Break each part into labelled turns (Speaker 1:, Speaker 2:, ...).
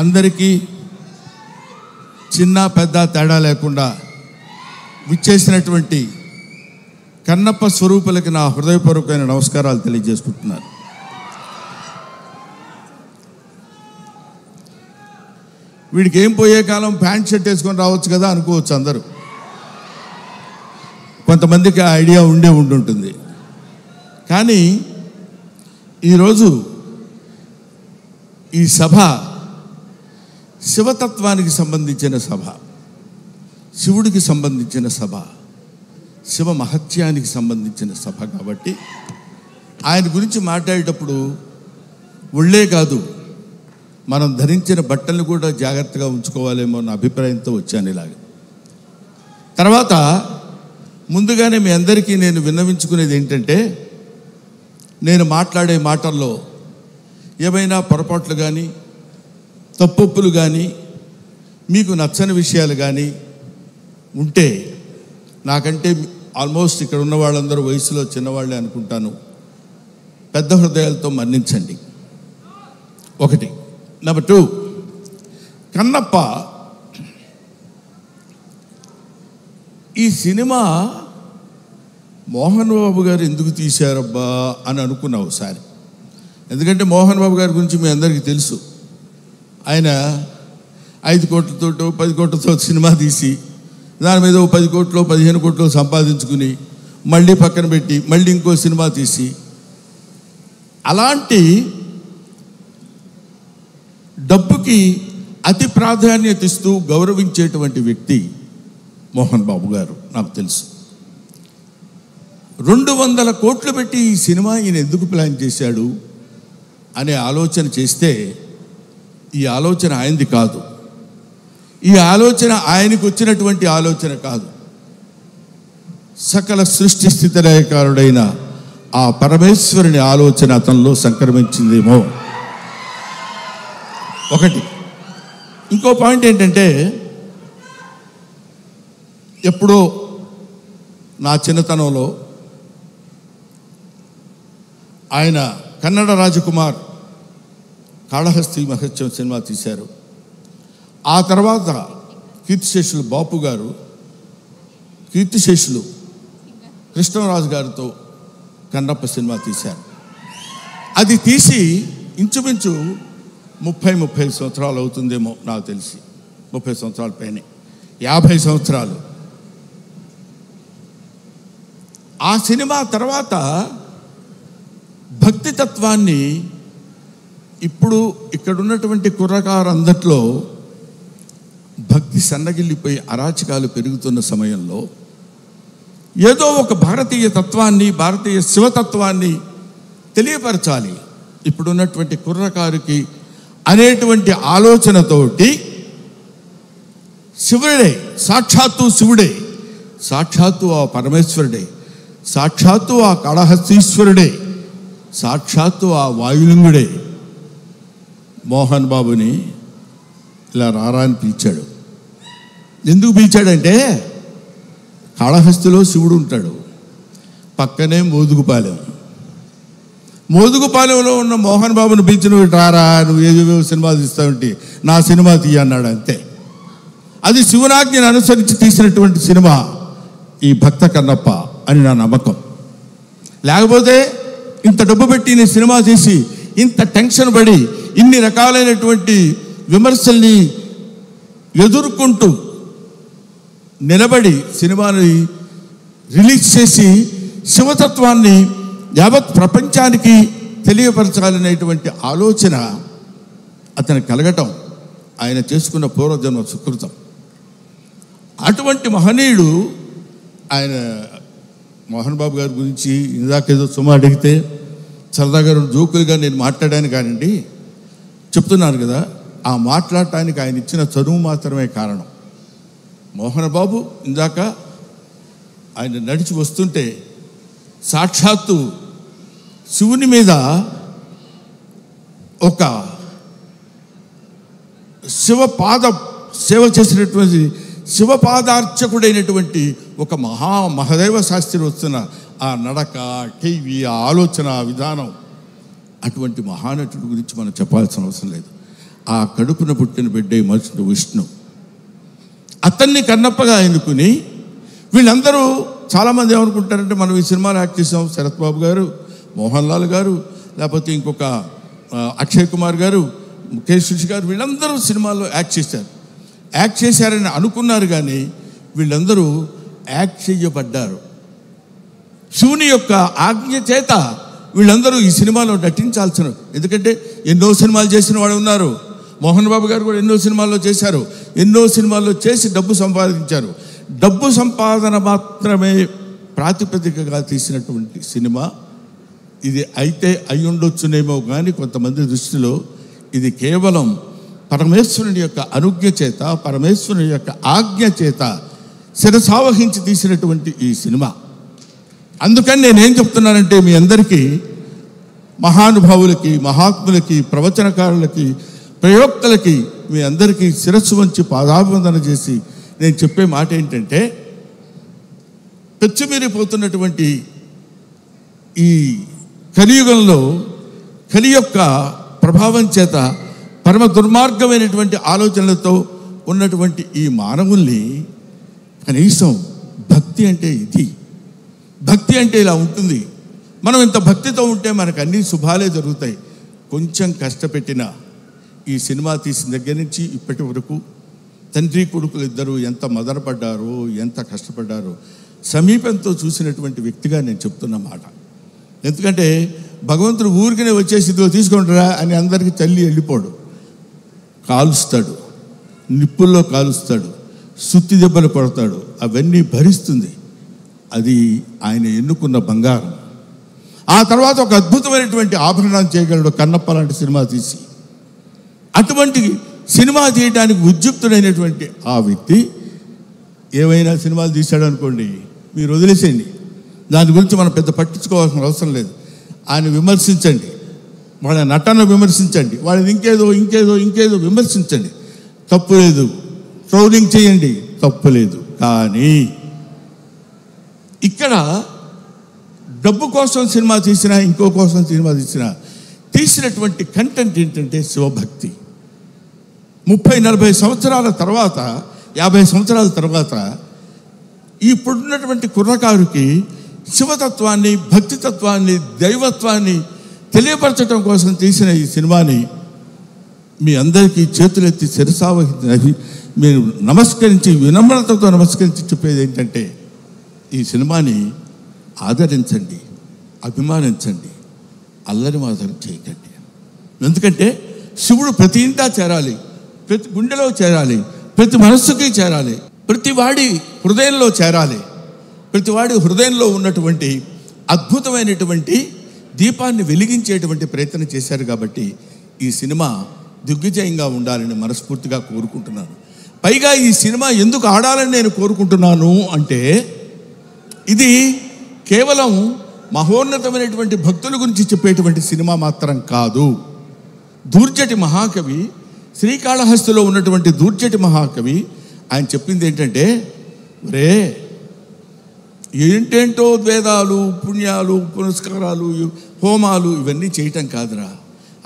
Speaker 1: అందరికీ చిన్న పెద్ద తేడా లేకుండా విచ్చేసినటువంటి కన్నప్ప స్వరూపులకి నా హృదయపూర్వకమైన నమస్కారాలు తెలియజేసుకుంటున్నాను. వీడికి ఏం పోయే కాలం ప్యాంట్ షర్ట్ వేసుకొని రావచ్చు కదా అనుకోవచ్చు అందరూ. కొంతమందికి ఆ ఐడియా ఉండుంటుంది. కానీ ఈరోజు ఈ సభ శివతత్వానికి సంబంధించిన సభ, శివుడికి సంబంధించిన సభ, శివ మహత్యానికి సంబంధించిన సభ కాబట్టి ఆయన గురించి మాట్లాడేటప్పుడు ఒళ్ళే కాదు, మనం ధరించిన బట్టలను కూడా జాగ్రత్తగా ఉంచుకోవాలేమో అన్న అభిప్రాయంతో వచ్చాను ఇలాగ. తర్వాత ముందుగానే మీ అందరికీ నేను విన్నవించుకునేది ఏంటంటే, నేను మాట్లాడే మాటల్లో ఏమైనా పొరపాట్లు కానీ తప్పొప్పులు కానీ మీకు నచ్చని విషయాలు కానీ ఉంటే, నాకంటే ఆల్మోస్ట్ ఇక్కడ ఉన్న వాళ్ళందరూ వయసులో చిన్నవాళ్ళే అనుకుంటాను, పెద్ద హృదయాలతో మన్నించండి. ఒకటి. నెంబర్ 2, కన్నప్ప ఈ సినిమా మోహన్ బాబు గారు ఎందుకు తీశారబ్బా అని అనుకున్నా ఒకసారి. ఎందుకంటే మోహన్ బాబు గారి గురించి మీ అందరికీ తెలుసు. ఆయన 5 కోట్లతో 10 కోట్లతో సినిమా తీసి దాని మీద 10 కోట్లు 15 కోట్లు సంపాదించుకుని మళ్ళీ పక్కన పెట్టి మళ్ళీ ఇంకో సినిమా తీసి, అలాంటి డబ్బుకి అతి ప్రాధాన్యత ఇస్తూ గౌరవించేటువంటి వ్యక్తి మోహన్ బాబు గారు. నాకు తెలుసు 200 కోట్లు పెట్టి ఈ సినిమా ఈయన ఎందుకు ప్లాన్ చేశాడు అనే ఆలోచన చేస్తే, ఈ ఆలోచన ఆయనది కాదు, ఈ ఆలోచన ఆయనకు వచ్చినటువంటి ఆలోచన కాదు, సకల సృష్టి స్థితి లయకారుడైన ఆ పరమేశ్వరుని ఆలోచన అతనిలో సంక్రమించిందేమో. ఒకటి. ఇంకో పాయింట్ ఏంటంటే, ఎప్పుడో నా చిన్నతనంలో ఆయన కన్నడ రాజకుమార్ కాళహస్తి మహత్యం సినిమా తీశారు. ఆ తర్వాత కీర్తిశేషులు బాపు గారు, కీర్తిశేషులు కృష్ణరాజు గారితో కన్నప్ప సినిమా తీశారు. అది తీసి ఇంచుమించు 30 సంవత్సరాలు అవుతుందేమో నాకు తెలిసి, 30 సంవత్సరాల పైనే, 50 సంవత్సరాలు. ఆ సినిమా తర్వాత భక్తి తత్వాన్ని ఇప్పుడు ఇక్కడ ఉన్నటువంటి కుర్రకారందట్లో భక్తి సన్నగిల్లిపోయి అరాచకాలు పెరుగుతున్న సమయంలో ఏదో ఒక భారతీయ తత్వాన్ని, భారతీయ శివతత్వాన్ని తెలియపరచాలి ఇప్పుడున్నటువంటి కుర్రకారుకి అనేటువంటి ఆలోచనతోటి శివుడే, సాక్షాత్తు శివుడే, సాక్షాత్తు ఆ పరమేశ్వరుడే, సాక్షాత్తు ఆ కాళహస్తీశ్వరుడే, సాక్షాత్తు ఆ వాయులింగుడే మోహన్ బాబుని ఇలా రారా అని పిలిచాడు. ఎందుకు పిలిచాడంటే, కాళహస్తిలో శివుడు ఉంటాడు, పక్కనే మోదుగుపాలెంలో ఉన్న మోహన్ బాబుని పిలిచి నువ్వు రారా, నువ్వు ఏవేవో సినిమాలు తీస్తావంటి, నా సినిమా తీయ అన్నాడు. అంతే. అది శివనాజ్ఞను అనుసరించి తీసినటువంటి సినిమా ఈ భక్త కన్నప్ప అని నా నమ్మకం. లేకపోతే ఇంత డబ్బు పెట్టి నేను సినిమా తీసి ఇంత టెన్షన్ పడి ఇన్ని రకాలైనటువంటి విమర్శల్ని ఎదుర్కొంటూ నిలబడి సినిమాని రిలీజ్ చేసి శివతత్వాన్ని యావత్ ప్రపంచానికి తెలియపరచాలనేటువంటి ఆలోచన అతను కలగటం ఆయన చేసుకున్న పూర్వజన్మ సుకృతం. అటువంటి మహనీయుడు ఆయన. మోహన్ బాబు గారి గురించి ఇందాకేదో సుమ అడిగితే సరదాగా జోకులుగా నేను మాట్లాడాను కానండి, చెప్తున్నాను కదా, ఆ మాట్లాడటానికి ఆయన ఇచ్చిన చదువు మాత్రమే కారణం. మోహన్ బాబు ఇందాక ఆయన నడిచి వస్తుంటే సాక్షాత్తు శివుని మీద ఒక సేవ చేసినటువంటి శివపాదార్చకుడైనటువంటి ఒక మహదేవ శాస్త్రి వస్తున్న ఆ నడక, టీవీ, ఆ ఆలోచన విధానం అటువంటి మహానటుడి గురించి మనం చెప్పాల్సిన అవసరం లేదు. ఆ కడుపున పుట్టిన బిడ్డే మనుషుడు విష్ణు. అతన్ని కన్నప్పగా ఎన్నుకుని వీళ్ళందరూ చాలామంది ఏమనుకుంటారంటే, మనం ఈ సినిమాలో యాక్ట్ చేసాం, శరత్ బాబు గారు, మోహన్ లాల్ గారు, లేకపోతే ఇంకొక అక్షయ్ కుమార్ గారు, ముఖేష్ గారు, వీళ్ళందరూ సినిమాల్లో యాక్ట్ చేశారని అనుకున్నారు. కానీ వీళ్ళందరూ యాక్ట్ చేయబడ్డారు. శివుని యొక్క ఆజ్ఞ చేత వీళ్ళందరూ ఈ సినిమాలో నటించాల్సిన, ఎందుకంటే ఎన్నో సినిమాలు చేసిన వాడు ఉన్నారు. మోహన్ బాబు గారు కూడా ఎన్నో సినిమాల్లో చేశారు. ఎన్నో సినిమాల్లో చేసి డబ్బు సంపాదించారు. డబ్బు సంపాదన మాత్రమే ప్రాతిపదికగా తీసినటువంటి సినిమా ఇది. అయితే అయి ఉండొచ్చునేమో కానీ కొంతమంది దృష్టిలో ఇది కేవలం పరమేశ్వరుని యొక్క అనుజ్ఞ చేత, పరమేశ్వరుని యొక్క ఆజ్ఞ చేత శిరసావహించి తీసినటువంటి ఈ సినిమా. అందుకని నేనేం చెప్తున్నానంటే, మీ అందరికీ, మహానుభావులకి, మహాత్ములకి, ప్రవచనకారులకి, ప్రయోక్తలకి, మీ అందరికీ శిరస్సు వంచి పాదాభివందన చేసి నేను చెప్పే మాట ఏంటంటే, పెచ్చుమీరిపోతున్నటువంటి ఈ కలియుగంలో కలి యొక్క ప్రభావం చేత పరమ దుర్మార్గమైనటువంటి ఆలోచనలతో ఉన్నటువంటి ఈ మానవుల్ని కనీసం భక్తి అంటే ఇది, భక్తి అంటే ఇలా ఉంటుంది. మనం ఇంత భక్తితో ఉంటే మనకు అన్ని శుభాలే జరుగుతాయి. కొంచెం కష్టపెట్టిన ఈ సినిమా తీసిన దగ్గర నుంచి ఇప్పటి వరకు తండ్రి కొడుకులు ఇద్దరు ఎంత మదనపడ్డారో, ఎంత కష్టపడ్డారో సమీపంతో చూసినటువంటి వ్యక్తిగా నేను చెప్తున్న మాట. ఎందుకంటే భగవంతుడు ఊరికనే వచ్చేసి ఇదిగో తీసుకుంటారా అని అందరికీ తల్లి వెళ్ళిపోడు. కాలుస్తాడు, నిప్పుల్లో కాలుస్తాడు, సుత్తి దెబ్బలు కొడతాడు, అవన్నీ భరిస్తుంది. అది ఆయన ఎన్నుకున్న బంగారం. ఆ తర్వాత ఒక అద్భుతమైనటువంటి ఆభరణం చేయగలడు కన్నప్ప లాంటి సినిమా తీసి. అటువంటి సినిమా తీయడానికి ఉద్యుక్తుడైనటువంటి ఆ వ్యక్తి ఏమైనా సినిమాలు తీశాడు అనుకోండి, మీరు వదిలేసేయండి, దాని గురించి మనం పెద్ద పట్టించుకోవాల్సిన అవసరం లేదు. ఆయన విమర్శించండి, వాళ్ళ నటన విమర్శించండి, వాళ్ళని ఇంకేదో విమర్శించండి, తప్పు లేదు. ట్రోలింగ్ చేయండి, తప్పు లేదు. కానీ ఇక్కడ డబ్బు కోసం సినిమా తీసినా, ఇంకో కోసం సినిమా తీసినటువంటి కంటెంట్ ఏంటంటే శివభక్తి. 30-40 సంవత్సరాల తర్వాత, 50 సంవత్సరాల తర్వాత ఇప్పుడున్నటువంటి కుర్రకారుకి శివతత్వాన్ని, భక్తితత్వాన్ని, దైవత్వాన్ని తెలియపరచడం కోసం తీసిన ఈ సినిమాని మీ అందరికీ చేతులెత్తి శిరసావహించి మీరు నమస్కరించి, వినమ్రతతో నమస్కరించి చెప్పేది ఏంటంటే, ఈ సినిమాని ఆదరించండి, అభిమానించండి, అల్లరి మాత్రం చేయకండి. ఎందుకంటే శివుడు ప్రతి ఇంటా చేరాలి, ప్రతి గుండెలో చేరాలి, ప్రతి మనస్సుకి చేరాలి, ప్రతి వాడి హృదయంలో చేరాలి. ప్రతి వాడి హృదయంలో ఉన్నటువంటి అద్భుతమైనటువంటి దీపాన్ని వెలిగించేటువంటి ప్రయత్నం చేశారు. కాబట్టి ఈ సినిమా దిగ్విజయంగా ఉండాలని మనస్ఫూర్తిగా కోరుకుంటున్నాను. పైగా ఈ సినిమా ఎందుకు ఆడాలని నేను కోరుకుంటున్నాను అంటే, ఇది కేవలం మహోన్నతమైనటువంటి భక్తుల గురించి చెప్పేటువంటి సినిమా మాత్రం కాదు. దూర్జటి మహాకవి, శ్రీకాళహస్తిలో ఉన్నటువంటి దూర్జటి మహాకవి ఆయన చెప్పింది ఏంటంటే, రే ఏంటేంటో వేదాలు, పుణ్యాలు, పునస్కారాలు, హోమాలు ఇవన్నీ చేయటం కాదురా.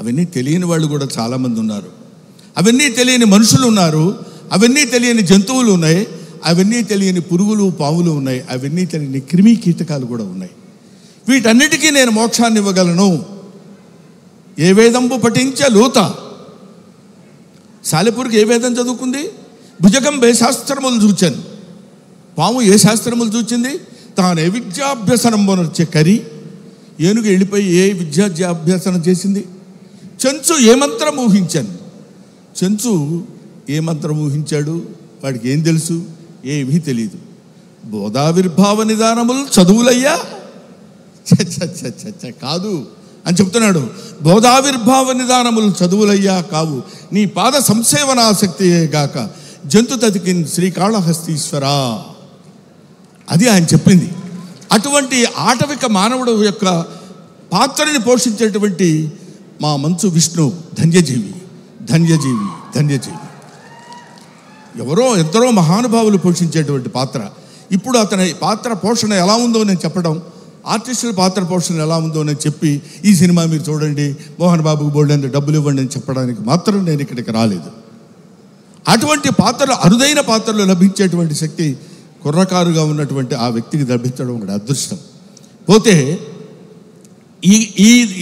Speaker 1: అవన్నీ తెలియని వాళ్ళు కూడా చాలామంది ఉన్నారు. అవన్నీ తెలియని మనుషులు ఉన్నారు. అవన్నీ తెలియని జంతువులు ఉన్నాయి. అవన్నీ తెలియని పురుగులు, పాములు ఉన్నాయి. అవన్నీ తెలియని క్రిమి కీటకాలు కూడా ఉన్నాయి. వీటన్నిటికీ నేను మోక్షాన్ని ఇవ్వగలను. ఏ వేదంబు పఠించ లూత. సాలెపురికి ఏ వేదం చదువుకుంది? భుజగం ఏ శాస్త్రములు చూచాను. పాము ఏ శాస్త్రములు చూచింది? తాను ఏ విద్యాభ్యసనం వచ్చే కరి. ఏనుగు వెళ్ళిపోయి ఏ విద్యాభ్యాసనం చేసింది? చెంచు ఏ మంత్రం ఊహించాను. చెంచు ఏ మంత్రం ఊహించాడు? వాడికి ఏం తెలుసు? ఏమీ తెలియదు. బోధావిర్భావ నిదానములు చదువులయ్యా కాదు అని చెప్తున్నాడు. బోధావిర్భావ నిదానములు చదువులయ్యా కావు, నీ పాద సంసేవనాసక్తియే గాక జంతు తతికిన్ శ్రీకాళహస్తీశ్వరా. అది ఆయన చెప్పింది. అటువంటి ఆటవిక మానవుడు యొక్క పాత్రని పోషించేటువంటి మా మంచు విష్ణు ధన్యజీవి, ధన్యజీవి, ధన్యజీవి. ఎందరో మహానుభావులు పోషించేటువంటి పాత్ర. ఇప్పుడు అతని పాత్ర పోషణ ఎలా ఉందో నేను చెప్పడం ఆర్టిస్టుల పాత్ర పోషణ ఎలా ఉందో అని చెప్పి ఈ సినిమా మీరు చూడండి, మోహన్ బాబుకు బోల్డెంత డబ్బులు ఇవ్వండి అని చెప్పడానికి మాత్రం నేను ఇక్కడికి రాలేదు. అటువంటి పాత్రలు, అరుదైన పాత్రలు లభించేటువంటి శక్తి కుర్రకారుగా ఉన్నటువంటి ఆ వ్యక్తికి లభించడం ఒక అదృష్టం. పోతే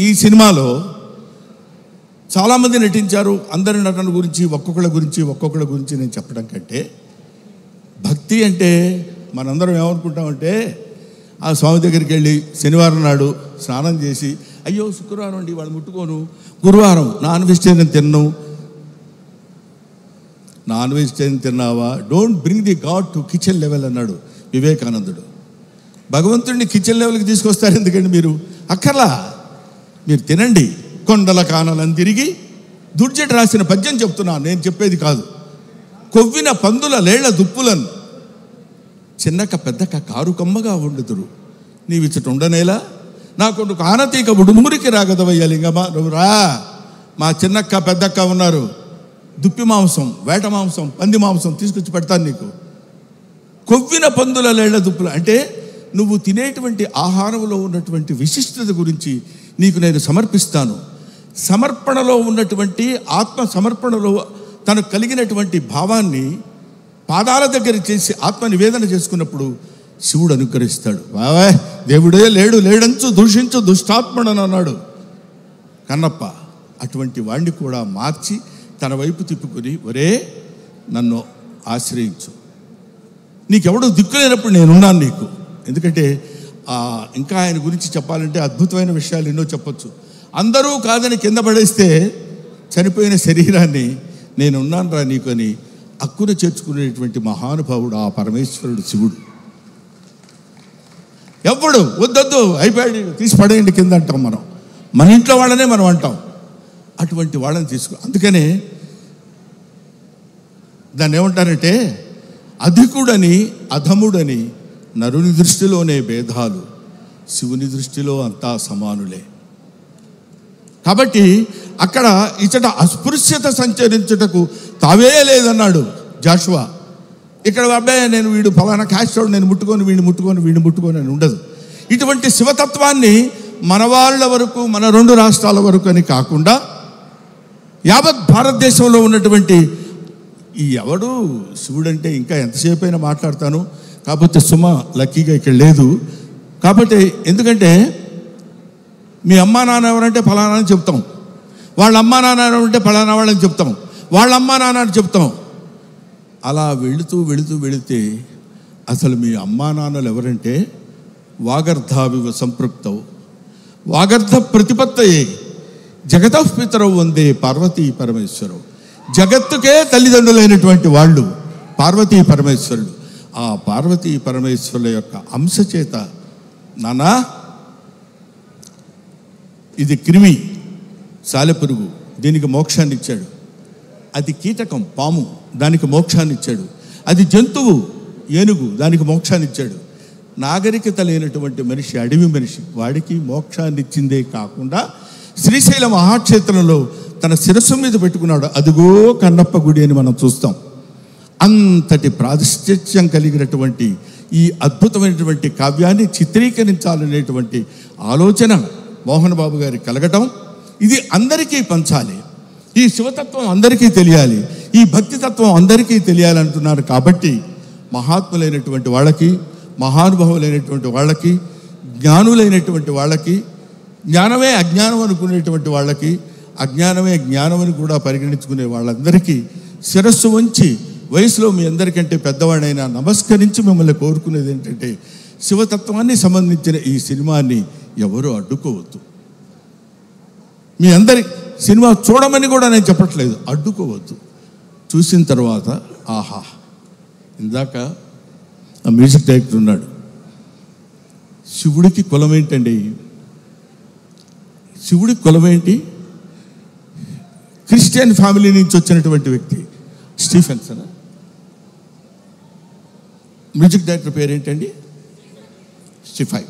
Speaker 1: ఈ సినిమాలో చాలామంది నటించారు. అందరి నటన గురించి ఒక్కొక్కళ్ళ గురించి నేను చెప్పడం కంటే, భక్తి అంటే మనందరం ఏమనుకుంటామంటే, ఆ స్వామి దగ్గరికి వెళ్ళి శనివారం నాడు స్నానం చేసి, అయ్యో శుక్రవారం అండి వాళ్ళు ముట్టుకోను, గురువారం నాన్ వెజిటేరియన్ తిన్నావా, don't bring the God to kitchen level అన్నాడు వివేకానందుడు. భగవంతుడిని కిచెన్ లెవెల్కి తీసుకొస్తారు ఎందుకండి మీరు? అక్కర్లా, మీరు తినండి. కొండల కానలను తిరిగి దుర్జటి రాసిన పద్యం చెప్తున్నాను, నేను చెప్పేది కాదు. కొవ్విన పందుల లేళ్ల దుప్పులను చిన్నక పెద్దక కారు కమ్మగా వండుదురు, నీవిచ్చట ఉండనేలా నా కొడుకు ఆనతీక ఉడుమురికి రాగదవయ్యా లింగమా, నువ్వు రా. మా చిన్నక్క పెద్దక్క ఉన్నారు, దుప్పి మాంసం, వేట మాంసం, పంది మాంసం తీసుకొచ్చి పెడతాను నీకు. కొవ్విన పందుల లేళ్ల దుప్పులు అంటే నువ్వు తినేటువంటి ఆహారంలో ఉన్నటువంటి విశిష్టత గురించి నీకు నేను సమర్పిస్తాను. సమర్పణలో ఉన్నటువంటి ఆత్మ సమర్పణలో తనకు కలిగినటువంటి భావాన్ని పాదాల దగ్గర చేసి ఆత్మ నివేదన చేసుకున్నప్పుడు శివుడు అనుగ్రహిస్తాడు. బావా దేవుడే లేడంచు దూషించు దుష్టాత్మడని అన్నాడు కన్నప్ప. అటువంటి వాడిని కూడా మార్చి తన వైపు తిప్పుకొని, ఒరే నన్ను ఆశ్రయించు, నీకెవడో దిక్కులేనప్పుడు నేనున్నాను నీకు. ఎందుకంటే ఇంకా ఆయన గురించి చెప్పాలంటే అద్భుతమైన విషయాలు ఎన్నో చెప్పొచ్చు. అందరూ కాదని కింద పడేస్తే చనిపోయిన శరీరాన్ని నేనున్నాను రా నీకు అని అక్కున చేర్చుకునేటువంటి మహానుభావుడు ఆ పరమేశ్వరుడు శివుడు. ఎప్పుడు వద్దొద్దు అయిపోయాడు తీసి పడేయండి కింద అంటాం మనం, మన ఇంట్లో వాళ్ళనే మనం అంటాం. అటువంటి వాళ్ళని అందుకనే దాన్ని ఏమంటారంటే, అధికుడని అధముడని నరుని దృష్టిలోనే భేదాలు, శివుని దృష్టిలో అంతా సమానులే. కాబట్టి అక్కడ ఇచ్చట అస్పృశ్యత సంచరించుటకు తావే లేదన్నాడు జాషువా. ఇక్కడ అబ్బాయి నేను వీడు ఫలానా క్యాస్ట్ నేను వీడిని ముట్టుకొని అని ఉండదు. ఇటువంటి శివతత్వాన్ని మన వాళ్ళ వరకు, మన 2 రాష్ట్రాల వరకు అని కాకుండా యావత్ భారతదేశంలో ఉన్నటువంటి ఈ ఎవడు శివుడంటే ఇంకా ఎంతసేపు అయినా మాట్లాడతాను. కాకపోతే సుమ లక్కీగా ఇక్కడ లేదు. కాబట్టి ఎందుకంటే మీ అమ్మా నాన్న ఎవరంటే ఫలానా అని చెప్తాం, వాళ్ళ అమ్మా నాన్న ఎవరంటే ఫలానా వాళ్ళని చెప్తాం, వాళ్ళ అమ్మా నాన్న అని చెప్తాం. అలా వెళితే అసలు మీ అమ్మా నాన్నలు ఎవరంటే వాగర్ధావివ సంపృక్తవు వాగర్ధ ప్రతిపత్తయే జగతః పితరౌ వందే పార్వతీ పరమేశ్వరవు. జగత్తుకే తల్లిదండ్రులైనటువంటి వాళ్ళు పార్వతీ పరమేశ్వరుడు. ఆ పార్వతీ పరమేశ్వరుల యొక్క అంశ చేత, నానా ఇది క్రిమి సాలెపురుగు, దీనికి మోక్షాన్ని ఇచ్చాడు. అది కీటకం పాము, దానికి మోక్షాన్ని ఇచ్చాడు. అది జంతువు ఏనుగు, దానికి మోక్షాన్ని ఇచ్చాడు. నాగరికత లేనటువంటి మనిషి, అడవి మనిషి, వాడికి మోక్షాన్ని ఇచ్చిందే కాకుండా శ్రీశైల మహాక్షేత్రంలో తన శిరస్సు మీద పెట్టుకున్నాడు. అదిగో కన్నప్ప గుడి అని మనం చూస్తాం. అంతటి ప్రాతిష్ఠ్యం కలిగినటువంటి ఈ అద్భుతమైనటువంటి కావ్యాన్ని చిత్రీకరించాలనేటువంటి ఆలోచన మోహన్ బాబు గారికి కలగటం, ఇది అందరికీ పంచాలి, ఈ శివతత్వం అందరికీ తెలియాలి, ఈ భక్తితత్వం అందరికీ తెలియాలంటున్నారు. కాబట్టి మహాత్ములైనటువంటి వాళ్ళకి, మహానుభావులైనటువంటి వాళ్ళకి, జ్ఞానులైనటువంటి వాళ్ళకి, జ్ఞానమే అజ్ఞానం అనుకునేటువంటి వాళ్ళకి, అజ్ఞానమే జ్ఞానం అని కూడా పరిగణించుకునే వాళ్ళందరికీ శిరస్సు వంచి, వయసులో మీ అందరికంటే పెద్దవాడైనా నమస్కరించి మిమ్మల్ని కోరుకునేది ఏంటంటే, శివతత్వాన్ని సంబంధించిన ఈ సినిమాని ఎవరూ అడ్డుకోవద్దు. మీ అందరి సినిమా చూడమని కూడా నేను చెప్పట్లేదు, అడ్డుకోవద్దు. చూసిన తర్వాత ఆహా, ఇందాక ఆ మ్యూజిక్ డైరెక్టర్ ఉన్నాడు, శివుడికి కులం ఏంటండి? శివుడికి కులం ఏంటి? క్రిస్టియన్ ఫ్యామిలీ నుంచి వచ్చినటువంటి వ్యక్తి స్టీఫెన్సన్. మ్యూజిక్ డైరెక్టర్ పేరేంటండి? స్టిఫై.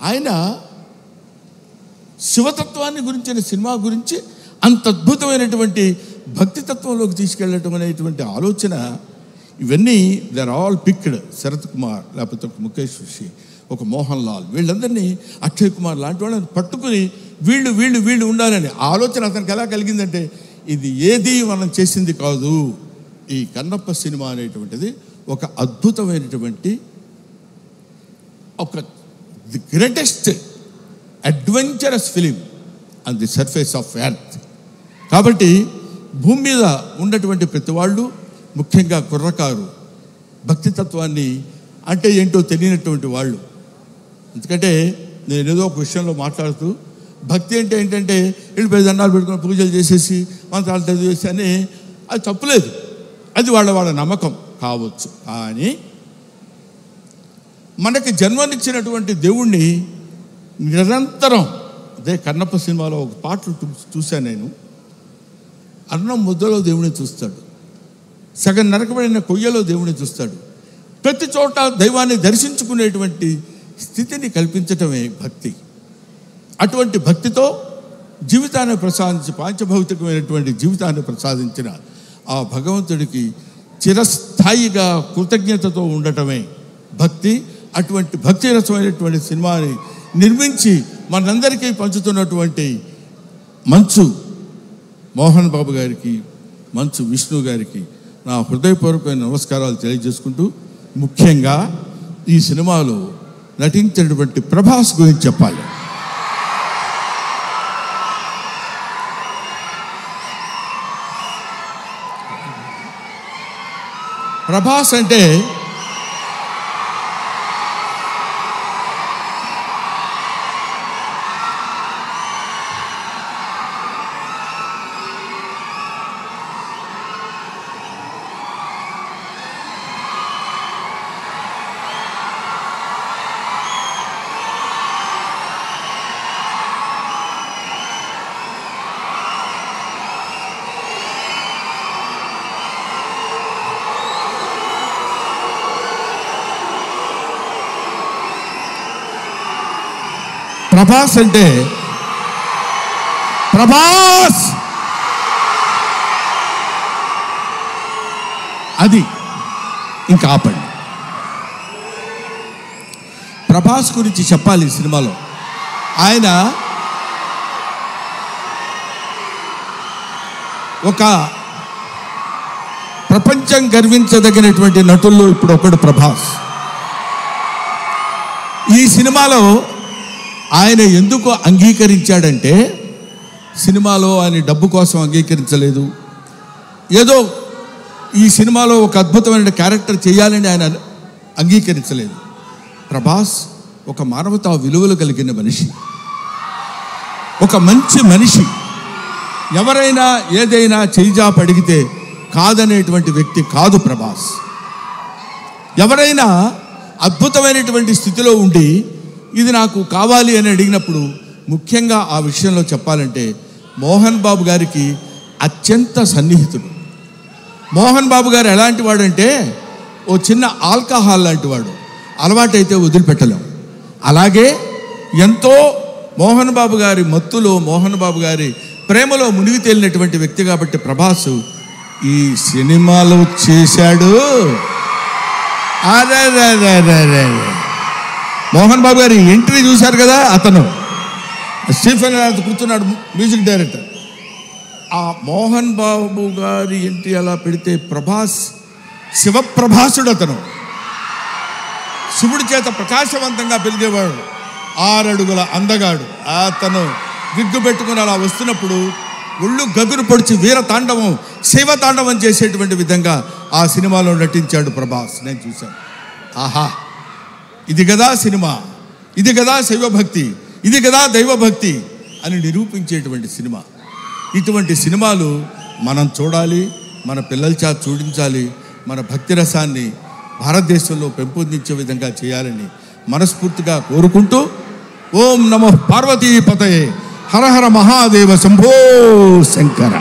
Speaker 1: ఆయన శివతత్వాన్ని గురించిన సినిమా గురించి అంత అద్భుతమైనటువంటి భక్తితత్వంలోకి తీసుకెళ్ళటం అనేటువంటి ఆలోచన, ఇవన్నీ they are all picked. Sharath Kumar, లేకపోతే ముఖేష్ ఋషి, ఒక మోహన్ లాల్, వీళ్ళందరినీ అక్షయ్ కుమార్ లాంటి వాళ్ళని పట్టుకుని వీళ్ళు వీళ్ళు వీళ్ళు ఉండాలని ఆలోచన అతనికి ఎలా కలిగిందంటే, ఇది ఏది మనం చేసింది కాదు, ఈ కన్నప్ప సినిమా అనేటువంటిది ఒక అద్భుతమైనటువంటి ఒక the greatest adventurous film on the surface of earth. కాబట్టి భూమి మీద ఉన్నటువంటి ప్రతి వాళ్ళు, ముఖ్యంగా కుర్రకారు, భక్తితత్వాన్ని అంటే ఏంటో తెలియనటువంటి వాళ్ళు. ఎందుకంటే నేను ఏదో ఒక విషయంలో మాట్లాడుతూ, భక్తి అంటే ఏంటంటే వెళ్ళిపోయి దండాలు పెట్టుకుని పూజలు చేసేసి మంత్రాలు చదివేసి అని, అది తప్పులేదు, అది వాళ్ళ నమ్మకం కావచ్చు. కానీ మనకి జన్మనిచ్చినటువంటి దేవుణ్ణి నిరంతరం, అదే కన్నప్ప సినిమాలో ఒక పాటలు చూశాను నేను, అన్నం ముద్దలో దేవుడిని చూస్తాడు, సగం నరకబడిన కొయ్యలో దేవుడిని చూస్తాడు, ప్రతి చోట దైవాన్ని దర్శించుకునేటువంటి స్థితిని కల్పించటమే భక్తి. అటువంటి భక్తితో జీవితాన్ని ప్రసాదించి, పాంచభౌతికమైనటువంటి జీవితాన్ని ప్రసాదించిన ఆ భగవంతుడికి చిరస్థాయిగా కృతజ్ఞతతో ఉండటమే భక్తి. అటువంటి భక్తి రసమైనటువంటి సినిమాని నిర్మించి మనందరికీ పంచుతున్నటువంటి మంచు మోహన్ బాబు గారికి, మంచు విష్ణు గారికి నా హృదయపూర్వకమైన నమస్కారాలు తెలియజేసుకుంటూ, ముఖ్యంగా ఈ సినిమాలో నటించినటువంటి ప్రభాస్ గురించి చెప్పాలి. ప్రభాస్ అంటే ప్రభాస్ అంటే ప్రభాస్ అది ఇంకా ఆపండి. ప్రభాస్ గురించి చెప్పాలి ఈ సినిమాలో. ఆయన ఒక ప్రపంచం గర్వించదగినటువంటి నటుల్లో ఇప్పుడు ఒకడు ప్రభాస్. ఈ సినిమాలో ఆయన ఎందుకు అంగీకరించాడంటే, సినిమాలో ఆయన డబ్బు కోసం అంగీకరించలేదు, ఏదో ఈ సినిమాలో ఒక అద్భుతమైన క్యారెక్టర్ చేయాలని ఆయన అంగీకరించలేదు. ప్రభాస్ ఒక మానవతా విలువలు కలిగిన మనిషి, ఒక మంచి మనిషి. ఎవరైనా ఏదైనా చేయిజాప అడిగితే కాదనేటువంటి వ్యక్తి కాదు ప్రభాస్. ఎవరైనా అద్భుతమైనటువంటి స్థితిలో ఉండి ఇది నాకు కావాలి అని అడిగినప్పుడు, ముఖ్యంగా ఆ విషయంలో చెప్పాలంటే మోహన్ బాబు గారికి అత్యంత సన్నిహితుడు. మోహన్ బాబు గారు ఎలాంటి వాడంటే, ఓ చిన్న ఆల్కహాల్ లాంటి వాడు, అలవాటైతే వదిలిపెట్టలేం. అలాగే ఎంతో మోహన్ బాబు గారి మత్తులో, మోహన్ బాబు గారి ప్రేమలో మునిగి తేలినటువంటి వ్యక్తి. కాబట్టి ప్రభాస్ ఈ సినిమాలో చేశాడు. అరే మోహన్ బాబు గారి ఎంట్రీ చూశారు కదా, అతను స్టీఫెన్ కూర్చున్నాడు, మ్యూజిక్ డైరెక్టర్. ఆ మోహన్ బాబు గారి ఎంట్రీ అలా పెడితే ప్రభాస్ శివప్రభాసుడు, అతను శివుడి చేత ప్రకాశవంతంగా పెరిగేవాడు, 6 అడుగుల అందగాడు. అతను విగ్గు పెట్టుకుని అలా వస్తున్నప్పుడు ఒళ్ళు గగురు పొడిచి వీర తాండవం, శివ తాండవం చేసేటువంటి విధంగా ఆ సినిమాలో నటించాడు ప్రభాస్. నేను చూశాను. ఆహా, ఇది కదా సినిమా, ఇది కదా శైవభక్తి, ఇది కదా దైవభక్తి అని నిరూపించేటువంటి సినిమా. ఇటువంటి సినిమాలు మనం చూడాలి, మన పిల్లల చేత చూడించాలి. మన భక్తి రసాన్ని భారతదేశంలో పెంపొందించే విధంగా చేయాలని మనస్ఫూర్తిగా కోరుకుంటూ, ఓం నమః పార్వతీపతయే, హర హర మహాదేవ, శంభో శంకర.